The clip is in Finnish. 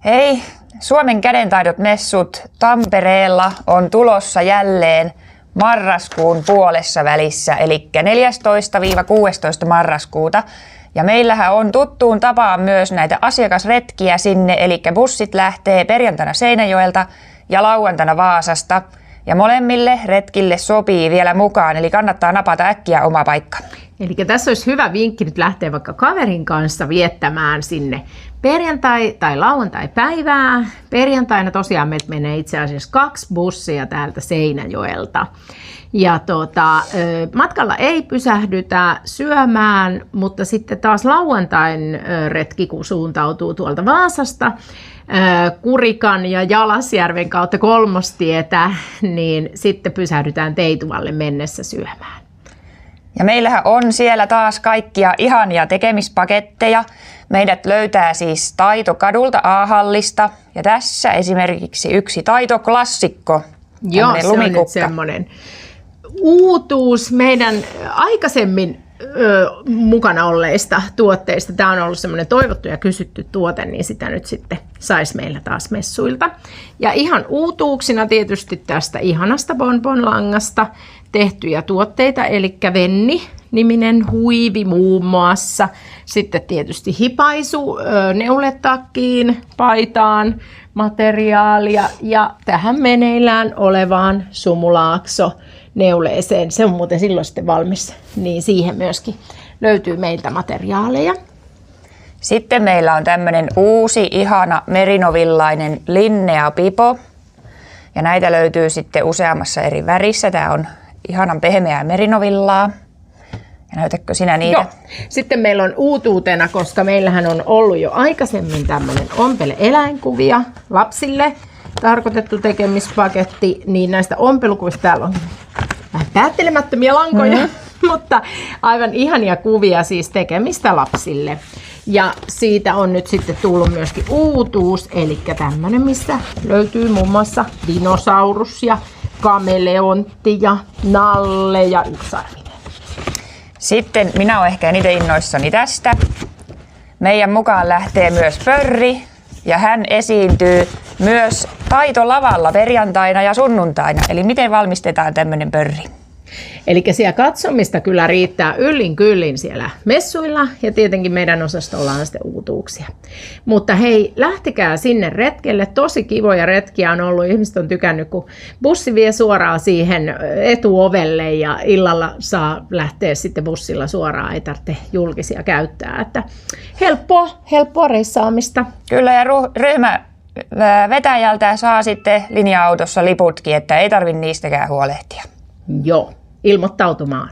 Hei, Suomen kädentaidot-messut Tampereella on tulossa jälleen marraskuun puolessa välissä, eli 14-16 marraskuuta. Ja meillähän on tuttuun tapaan myös näitä asiakasretkiä sinne, eli bussit lähtee perjantaina Seinäjoelta ja lauantaina Vaasasta. Ja molemmille retkille sopii vielä mukaan, eli kannattaa napata äkkiä oma paikka. Eli tässä olisi hyvä vinkki nyt lähteä vaikka kaverin kanssa viettämään sinne perjantai- tai lauantai-päivää. Perjantaina tosiaan meiltä menee itse asiassa 2 bussia täältä Seinäjoelta. Ja matkalla ei pysähdytä syömään, mutta sitten taas lauantain retki, kun suuntautuu tuolta Vaasasta, Kurikan ja Jalasjärven kautta Kolmostietä, niin sitten pysähdytään Teituvalle mennessä syömään. Ja meillähän on siellä taas kaikkia ihania tekemispaketteja. Meidät löytää siis Taitokadulta A-hallista ja tässä esimerkiksi yksi taitoklassikko. Joo, se on nyt semmoinen uutuus meidän aikaisemmin mukana olleista tuotteista. Tämä on ollut semmoinen toivottu ja kysytty tuote, niin sitä nyt sitten saisi meillä taas messuilta. Ja ihan uutuuksina tietysti tästä ihanasta bonbonlangasta tehtyjä tuotteita, eli Venni-niminen huivi muun muassa. Sitten tietysti hipaisu neuletakkiin, paitaan, materiaalia ja tähän meneillään olevaan Sumulaakso neuleeseen. Se on muuten silloin sitten valmis, niin siihen myöskin löytyy meiltä materiaaleja. Sitten meillä on tämmöinen uusi, ihana merinovillainen linnea pipo. Ja näitä löytyy sitten useammassa eri värissä. Tämä on ihanan pehmeää merinovillaa. Ja näytätkö sinä niitä? Joo. Sitten meillä on uutuutena, koska meillähän on ollut jo aikaisemmin tämmöinen ompele-eläinkuvia lapsille tarkoitettu tekemispaketti, niin näistä ompelukuvista täällä on vähän päättelemättömiä lankoja, mutta aivan ihania kuvia siis tekemistä lapsille. Ja siitä on nyt sitten tullut myöskin uutuus, eli tämmöinen, missä löytyy muun muassa dinosaurus ja kameleontti ja nalle ja yksarvinen. Sitten minä olen ehkä eniten innoissani tästä. Meidän mukaan lähtee myös Pörri ja hän esiintyy myös taitolavalla perjantaina ja sunnuntaina. Eli miten valmistetaan tämmöinen Pörri? Eli siellä katsomista kyllä riittää yllin kyllin siellä messuilla ja tietenkin meidän osastolla on sitten uutuuksia. Mutta hei, lähtekää sinne retkelle. Tosi kivoja retkiä on ollut. Ihmiset on tykännyt, kun bussi vie suoraan siihen etuovelle ja illalla saa lähteä sitten bussilla suoraan. Ei tarvitse julkisia käyttää. Että helppoa reissaamista. Kyllä ja ryhmä vetäjältä saa sitten linja-autossa liputkin, että ei tarvitse niistäkään huolehtia. Joo, ilmoittautumaan.